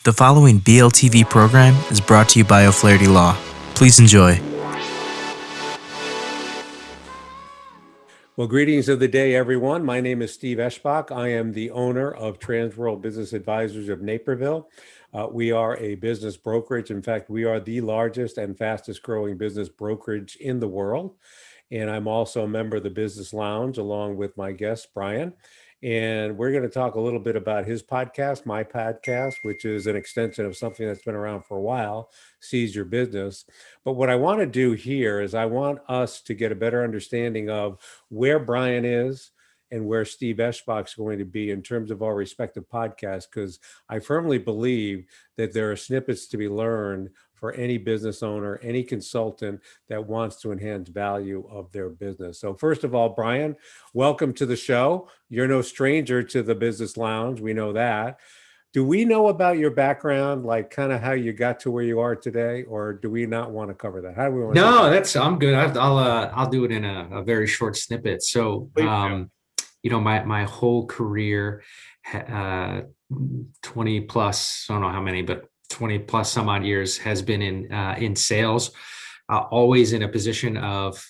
The following BLTV program is brought to you by O'Flaherty Law. Please enjoy. Well, greetings of the day, everyone. My name is Steve Eschbach. I am the owner of Transworld Business Advisors of Naperville. We are a business brokerage. In fact, we are the largest and fastest growing business brokerage in the world. And I'm also a member of the Business Lounge, along with my guest, Bryan. And we're going to talk a little bit about his podcast, my podcast, which is an extension of something that's been around for a while, Seize Your Business. But what I want to do here is I want us to get a better understanding of where Bryan is and where Steve Eschbach's going to be in terms of our respective podcasts, because I firmly believe that there are snippets to be learned for any business owner, any consultant that wants to enhance value of their business. So first of all, Bryan, welcome to the show. You're no stranger to the Business Lounge. We know that. Do we know about your background, like kind of how you got to where you are today, or do we not want to cover that? How do we want to do that? I'm good. I'll do it in a very short snippet. So, my whole career, 20 plus, I don't know how many, but 20 plus some odd years has been in sales, always in a position of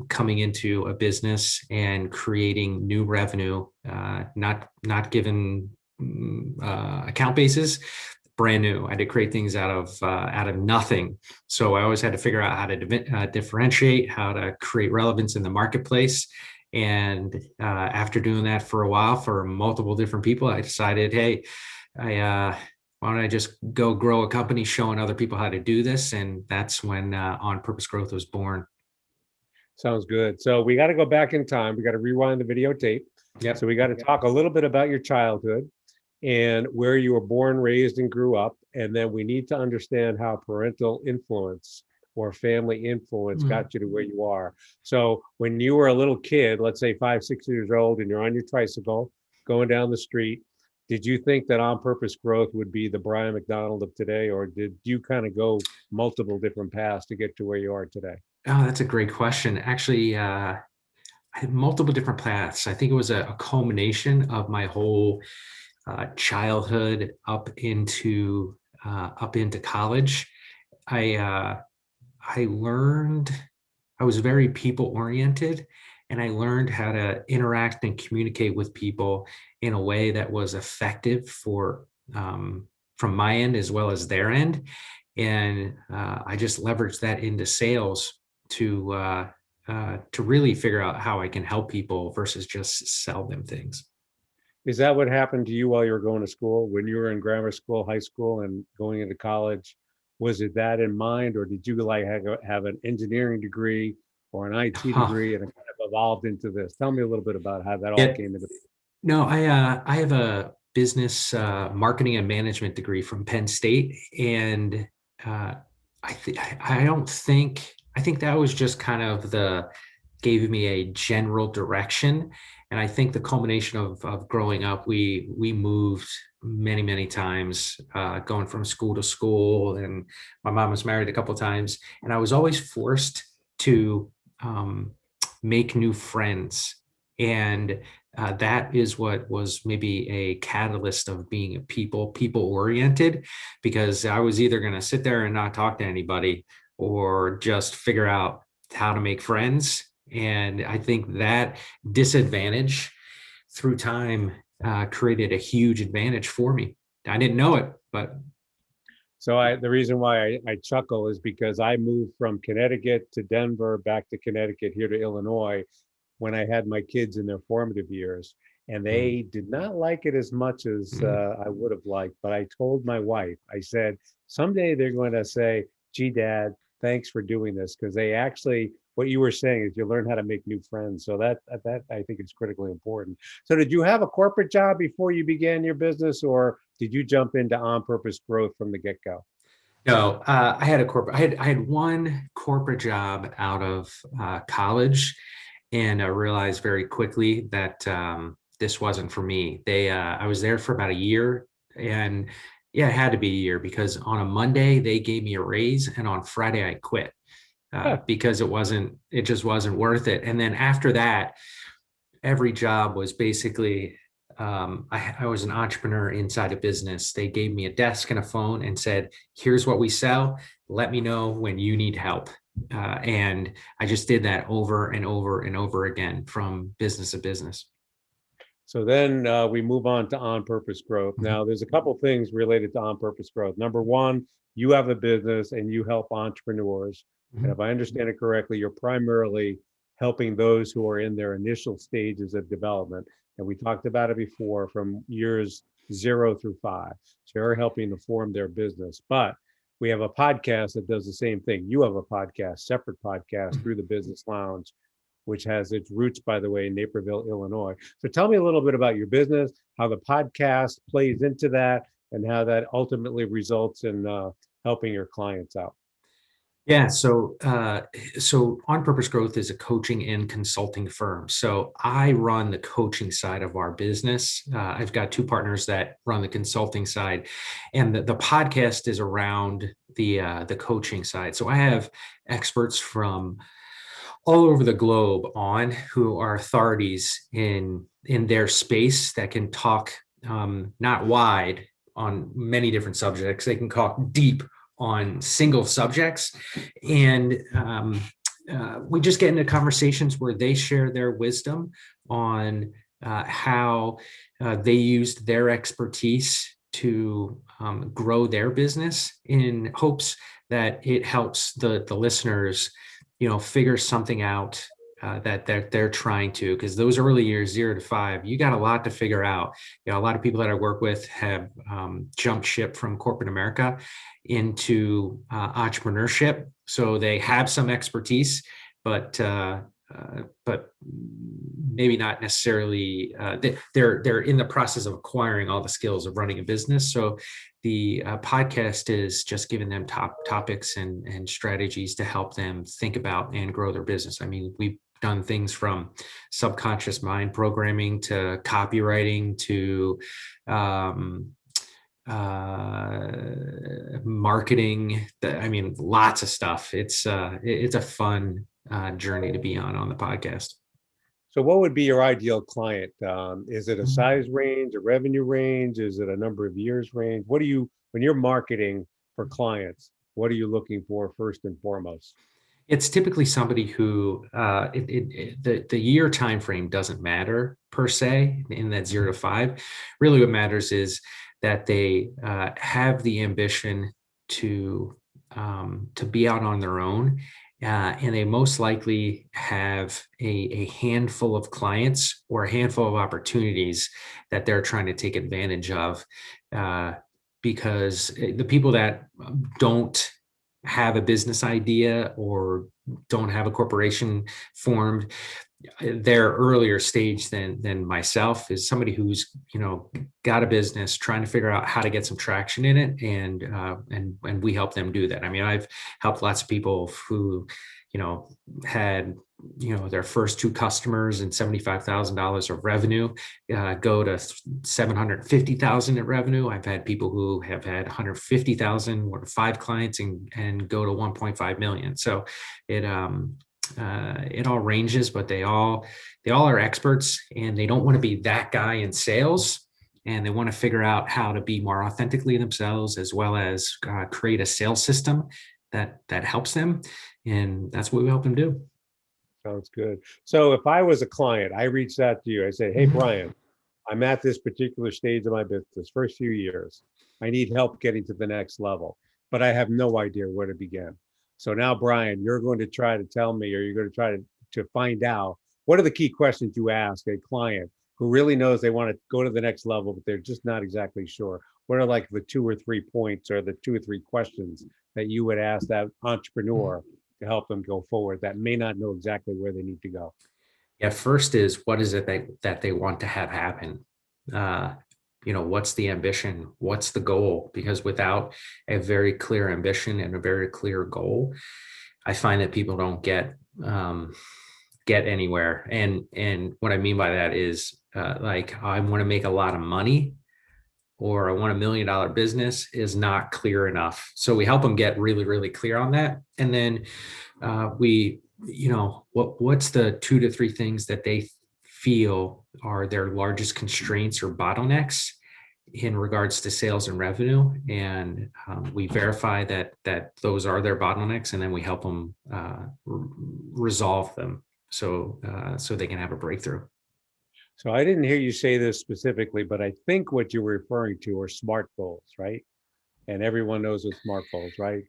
coming into a business and creating new revenue, not given account basis, brand new. I had to create things out of nothing. So I always had to figure out how to differentiate, how to create relevance in the marketplace. And after doing that for a while for multiple different people, I decided, hey, why don't I just go grow a company showing other people how to do this? And that's when On Purpose Growth was born. Sounds good. So we got to go back in time. We got to rewind the videotape. Yep. So we got to talk a little bit about your childhood and where you were born, raised, and grew up. And then we need to understand how parental influence or family influence got you to where you are. So when you were a little kid, let's say 5, 6 years old, and you're on your tricycle going down the street, did you think that On Purpose Growth would be the Bryan McDonald of today, or did you kind of go multiple different paths to get to where you are today? Oh, that's a great question. Actually, I had multiple different paths. I think it was a culmination of my whole childhood up into college. I learned, I was very people oriented, and I learned how to interact and communicate with people in a way that was effective for from my end as well as their end. And I just leveraged that into sales to really figure out how I can help people versus just sell them things. Is that what happened to you while you were going to school? When you were in grammar school, high school, and going into college, was it that in mind, or did you like have an engineering degree or an IT degree and it kind of evolved into this? Tell me a little bit about how that all came into. No, I have a business marketing and management degree from Penn State, and I think that was just kind of gave me a general direction. And I think the culmination of growing up, we moved many times, going from school to school, and my mom was married a couple of times, and I was always forced to make new friends. And that is what was maybe a catalyst of being a people oriented, because I was either going to sit there and not talk to anybody or just figure out how to make friends. And I think that disadvantage through time created a huge advantage for me. I didn't know it, but. So the reason why I chuckle is because I moved from Connecticut to Denver, back to Connecticut, here to Illinois, when I had my kids in their formative years. And they did not like it as much as I would have liked. But I told my wife, I said, someday they're going to say, gee, Dad, thanks for doing this. Because they actually, what you were saying is you learn how to make new friends. So that I think is critically important. So did you have a corporate job before you began your business, or did you jump into On Purpose Growth from the get-go? No, I had one corporate job out of college, and I realized very quickly that this wasn't for me. I was there for about a year, and yeah, it had to be a year, because on a Monday they gave me a raise, and on Friday I quit because it just wasn't worth it. And then after that, every job was basically I was an entrepreneur inside a business. They gave me a desk and a phone and said, here's what we sell. Let me know when you need help. And I just did that over and over and over again from business to business. So then we move on to on-purpose growth. Now, there's a couple things related to on-purpose growth. Number one, you have a business and you help entrepreneurs. And if I understand it correctly, you're primarily helping those who are in their initial stages of development. And we talked about it before, from years 0 through 5. So you're helping to form their business. But we have a podcast that does the same thing. You have a podcast, separate podcast through the Business Lounge, which has its roots, by the way, in Naperville, Illinois. So tell me a little bit about your business, how the podcast plays into that, and how that ultimately results in helping your clients out. Yeah, so On Purpose Growth is a coaching and consulting firm. So I run the coaching side of our business. I've got two partners that run the consulting side, and the podcast is around the coaching side. So I have experts from all over the globe on who are authorities in their space that can talk not wide on many different subjects. They can talk deep on single subjects, and we just get into conversations where they share their wisdom on how they used their expertise to grow their business, in hopes that it helps the listeners, figure something out that they're trying to, because those early years, 0 to 5, you got a lot to figure out. A lot of people that I work with have jumped ship from corporate America into entrepreneurship. So they have some expertise, but maybe not necessarily, they're in the process of acquiring all the skills of running a business. So the podcast is just giving them topics and strategies to help them think about and grow their business. I mean, we've done things from subconscious mind programming to copywriting to marketing. I mean, lots of stuff. It's a fun journey to be on the podcast. So what would be your ideal client? Is it a size range, a revenue range? Is it a number of years range? What do you, when you're marketing for clients, what are you looking for first and foremost? It's typically somebody who the year time frame doesn't matter per se in that 0 to 5. Really, what matters is that they have the ambition to be out on their own, and they most likely have a handful of clients or a handful of opportunities that they're trying to take advantage of, because the people that don't have a business idea or don't have a corporation formed, their earlier stage than myself is somebody who's got a business, trying to figure out how to get some traction in it, and we help them do that. I mean, I've helped lots of people who had their first 2 customers and $75,000 of revenue go to $750,000 in revenue. I've had people who have had $150,000 or 5 clients and go to $1.5 million. So it all ranges, but they all are experts, and they don't want to be that guy in sales, and they want to figure out how to be more authentically themselves, as well as create a sales system that helps them. And that's what we help them do. Sounds good. So if I was a client, I reached out to you, I said, hey, Bryan, I'm at this particular stage of my business, first few years. I need help getting to the next level, but I have no idea where to begin. So now, Bryan, you're going to try to tell me, or you're going to try to find out, what are the key questions you ask a client who really knows they want to go to the next level, but they're just not exactly sure? What are like the 2 or 3 points, or the 2 or 3 questions that you would ask that entrepreneur to help them go forward that may not know exactly where they need to go? Yeah, first is, what is it that they want to have happen? What's the ambition? What's the goal? Because without a very clear ambition and a very clear goal, I find that people don't get anywhere. And what I mean by that is, like, I want to make a lot of money, or I want $1 million business, is not clear enough. So we help them get really, really clear on that. And then what's the 2 to 3 things that they feel are their largest constraints or bottlenecks in regards to sales and revenue, and we verify that those are their bottlenecks, and then we help them resolve them so they can have a breakthrough. So I didn't hear you say this specifically, but I think what you're referring to are SMART goals, right? And everyone knows what SMART goals, right?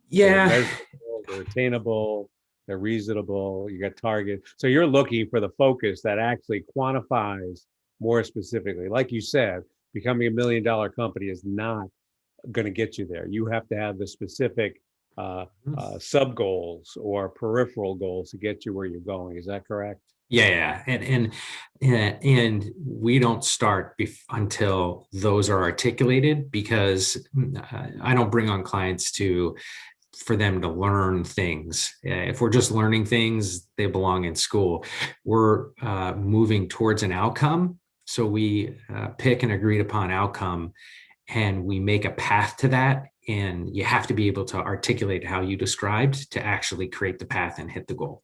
They're Yeah. measurable, they're attainable, they're reasonable, you got target. So you're looking for the focus that actually quantifies more specifically. Like you said, becoming $1 million company is not going to get you there. You have to have the specific sub goals or peripheral goals to get you where you're going. Is that correct? Yeah, and we don't start until those are articulated, because I don't bring on clients for them to learn things. If we're just learning things, they belong in school. We're moving towards an outcome, so we pick an agreed upon outcome, and we make a path to that. And you have to be able to articulate how you described to actually create the path and hit the goal.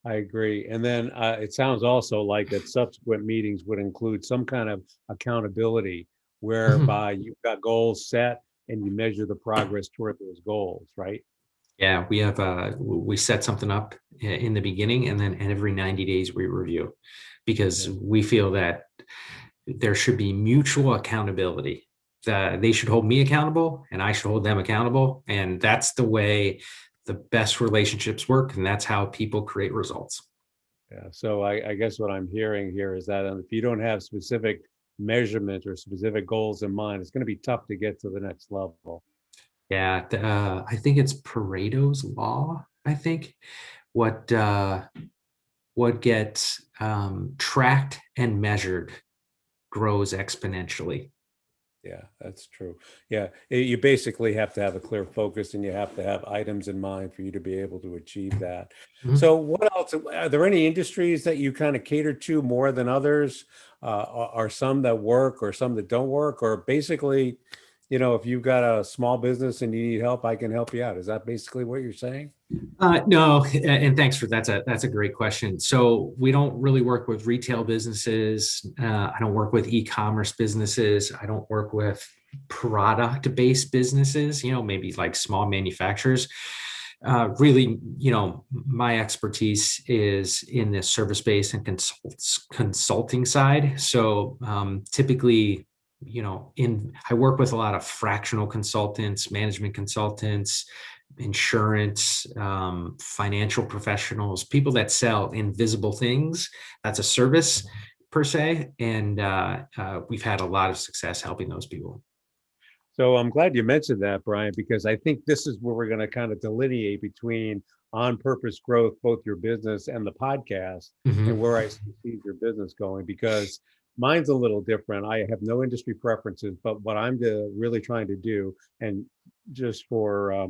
I agree. And then it sounds also like that subsequent meetings would include some kind of accountability whereby you've got goals set and you measure the progress toward those goals, right? Yeah, we set something up in the beginning, and then every 90 days we review, because we feel that there should be mutual accountability. They should hold me accountable and I should hold them accountable. And that's the way the best relationships work. And that's how people create results. Yeah. So I guess what I'm hearing here is that if you don't have specific measurement or specific goals in mind, it's going to be tough to get to the next level. Yeah. I think it's Pareto's law. I think what gets tracked and measured grows exponentially. Yeah, that's true. Yeah, you basically have to have a clear focus and you have to have items in mind for you to be able to achieve that. So what else? Are there any industries that you kind of cater to more than others? Are some that work or some that don't work? Or basically, if you've got a small business and you need help, I can help you out. Is that basically what you're saying? No, and thanks for that's a great question. So we don't really work with retail businesses. I don't work with e-commerce businesses. I don't work with product-based businesses. Maybe like small manufacturers. Really, my expertise is in the service-based and consulting side. So typically, I work with a lot of fractional consultants, management consultants, insurance, financial professionals, people that sell invisible things. That's a service per se. And we've had a lot of success helping those people. So I'm glad you mentioned that, Bryan, because I think this is where we're going to kind of delineate between on purpose growth, both your business and the podcast, and where I see your business going, because mine's a little different. I have no industry preferences, but what I'm really trying to do, and just for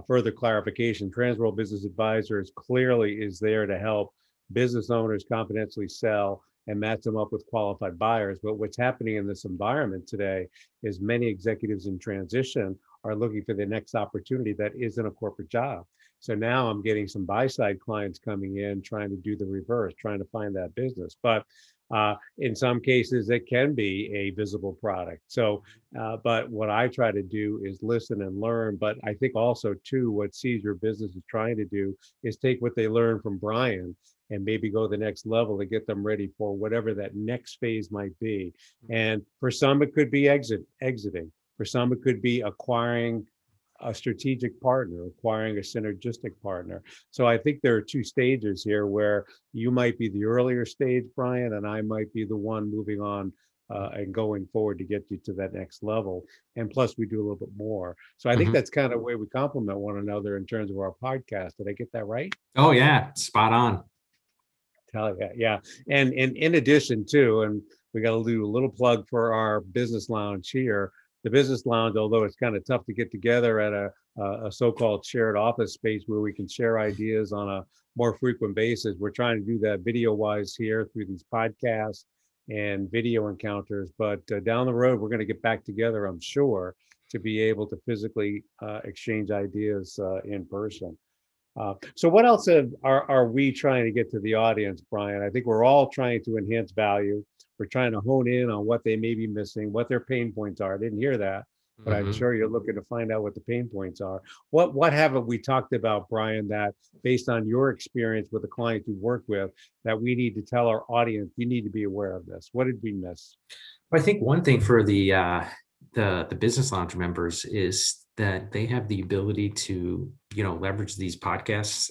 further clarification, Transworld Business Advisors clearly is there to help business owners confidentially sell and match them up with qualified buyers. But what's happening in this environment today is many executives in transition are looking for the next opportunity that isn't a corporate job. So now I'm getting some buy-side clients coming in, trying to do the reverse, trying to find that business. But in some cases, it can be a visible product. So, but what I try to do is listen and learn. But I think also, too, what Seize Your Business is trying to do is take what they learned from Bryan and maybe go the next level to get them ready for whatever that next phase might be. And for some, it could be exiting. For some, it could be acquiring a strategic partner, acquiring a synergistic partner. So I think there are two stages here where you might be the earlier stage, Bryan, and I might be the one moving on and going forward to get you to that next level. And plus, we do a little bit more. So I think that's kind of the way we complement one another in terms of our podcast. Did I get that right? Oh, yeah. Spot on. Tell you, yeah. And in addition to, and we got to do a little plug for our business lounge here. The business lounge, although it's kind of tough to get together at a so-called shared office space where we can share ideas on a more frequent basis, we're trying to do that video-wise here through these podcasts and video encounters. But down the road, we're going to get back together, I'm sure, to be able to physically exchange ideas in person. So what else are we trying to get to the audience, Bryan? I think we're all trying to enhance value. We're trying to hone in on what they may be missing, what their pain points are. I didn't hear that, but I'm Mhm. sure you're looking to find out what the pain points are. What haven't we talked about, Bryan, that based on your experience with the clients you work with, that we need to tell our audience, you need to be aware of this? What did we miss? I think one thing for the business lounge members is that they have the ability to, leverage these podcasts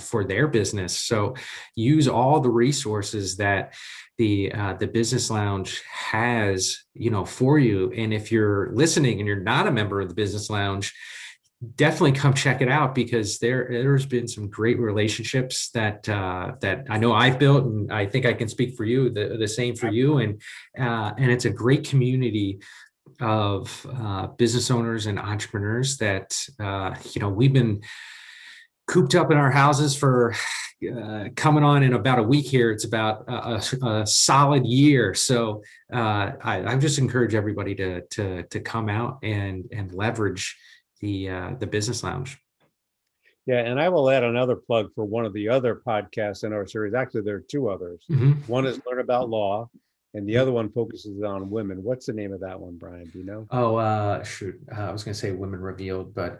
for their business. So use all the resources that the business lounge has, for you. And if you're listening and you're not a member of the business lounge, definitely come check it out, because there's been some great relationships that I know I've built, and I think I can speak for you, the same for you. And it's a great community of business owners and entrepreneurs that we've been cooped up in our houses for coming on in about a week here. It's about a solid year. So I just encourage everybody to come out and leverage the business lounge. Yeah, and I will add another plug for one of the other podcasts in our series. Actually, there are two others. Mm-hmm. One is Learn About Law, and the other one focuses on women. What's the name of that one, Bryan? Do you know? Oh, shoot. I was going to say Women Revealed, but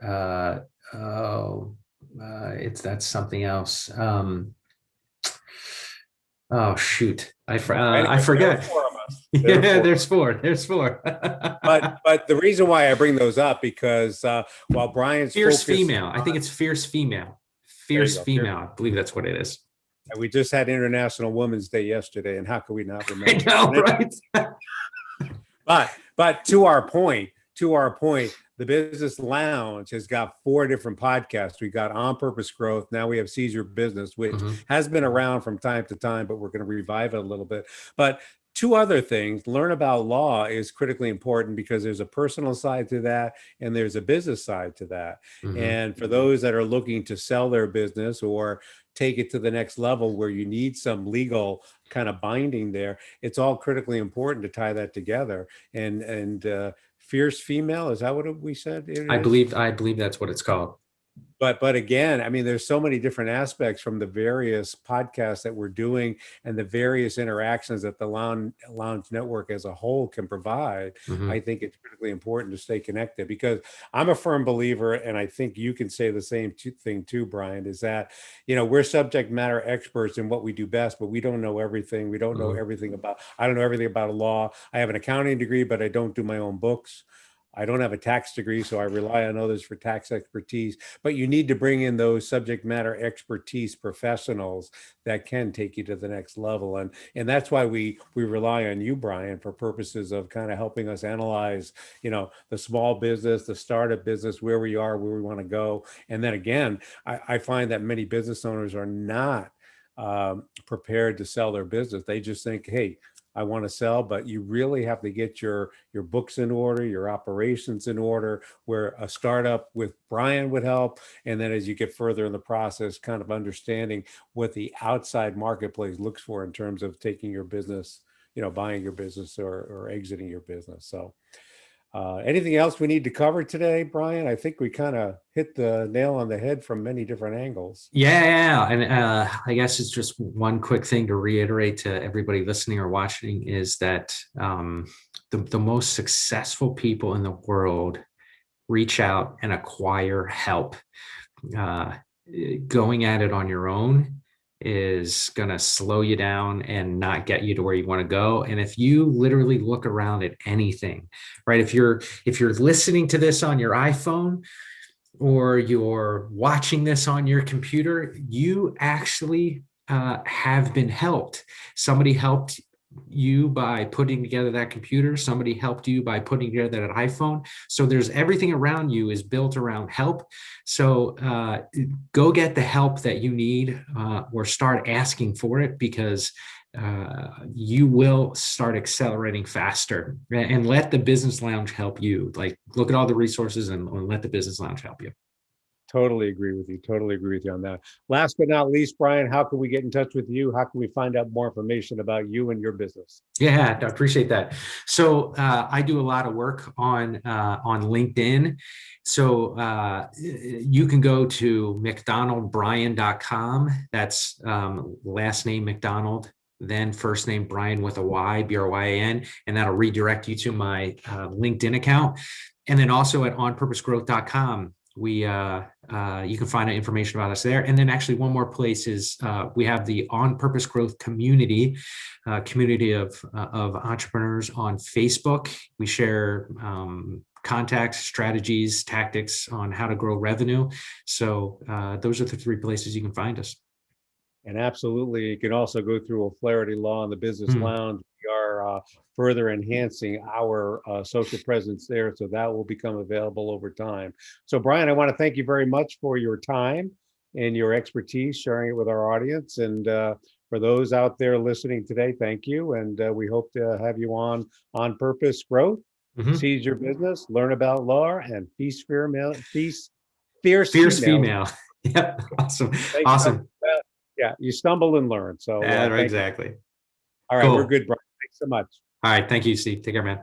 that's something else. Oh, shoot. I Anyway, there are forget. four of us. Yeah, there's four. But the reason why I bring those up, because while Bryan's Fierce focused female. I think it's fierce female. There you Fierce go. female. I believe that's what it is. And we just had International Women's Day yesterday, and how could we not I remember? know, right? But to our point, the Business Lounge has got four different podcasts. We got On Purpose Growth. Now we have Seize Your Business, which has been around from time to time, but we're going to revive it a little bit. But two other things. Learn About Law is critically important, because there's a personal side to that and there's a business side to that. And for those that are looking to sell their business or take it to the next level where you need some legal kind of binding there, it's all critically important to tie that together. And Fierce Female, is that what we said? I believe that's what it's called. But again, I mean, there's so many different aspects from the various podcasts that we're doing and the various interactions that the Lounge Network as a whole can provide. I think it's critically important to stay connected, because I'm a firm believer, and I think you can say the same thing too, Bryan, is that, we're subject matter experts in what we do best, but we don't know everything. We don't know everything I don't know everything about a law. I have an accounting degree, but I don't do my own books. I don't have a tax degree, so I rely on others for tax expertise. But you need to bring in those subject matter expertise professionals that can take you to the next level. And that's why we rely on you, Bryan, for purposes of kind of helping us analyze, the small business, the startup business, where we are, where we want to go. And then again, I find that many business owners are not prepared to sell their business. They just think, hey, I want to sell, but you really have to get your books in order, your operations in order, where a startup with Bryan would help. And then as you get further in the process, kind of understanding what the outside marketplace looks for in terms of taking your business, buying your business or exiting your business. So anything else we need to cover today, Bryan? I think we kind of hit the nail on the head from many different angles. Yeah. And I guess it's just one quick thing to reiterate to everybody listening or watching is that the most successful people in the world reach out and acquire help. Going at it on your own is going to slow you down and not get you to where you want to go. And if you literally look around at anything, right? If you're listening to this on your iPhone or you're watching this on your computer, you actually have been helped. Somebody helped you by putting together that computer. Somebody helped you by putting together that iPhone. So there's everything around you is built around help. So go get the help that you need or start asking for it, because you will start accelerating faster. And let the Business Lounge help you. Like, look at all the resources and let the Business Lounge help you. Totally agree with you. Totally agree with you on that. Last but not least, Bryan, how can we get in touch with you? How can we find out more information about you and your business? Yeah, I appreciate that. So I do a lot of work on LinkedIn. So you can go to mcdonaldbryan.com. That's last name McDonald, then first name Bryan with a Y, Bryan, and that'll redirect you to my LinkedIn account. And then also at onpurposegrowth.com, you can find out information about us there. And then actually one more place is we have the On Purpose Growth community, community of entrepreneurs on Facebook. We share contacts, strategies, tactics on how to grow revenue. So those are the 3 places you can find us. And absolutely, you can also go through O'Flaherty Law and the Business Lounge. We are further enhancing our social presence there, so that will become available over time. So, Bryan, I want to thank you very much for your time and your expertise, sharing it with our audience. And for those out there listening today, thank you. And we hope to have you on Purpose Growth. Seize your business, learn about law, and fierce female. Yep. Awesome. Awesome. Yeah, you stumble and learn. So exactly. All right, cool. We're good, Bryan. Thanks so much. All right. Thank you, Steve. Take care, man.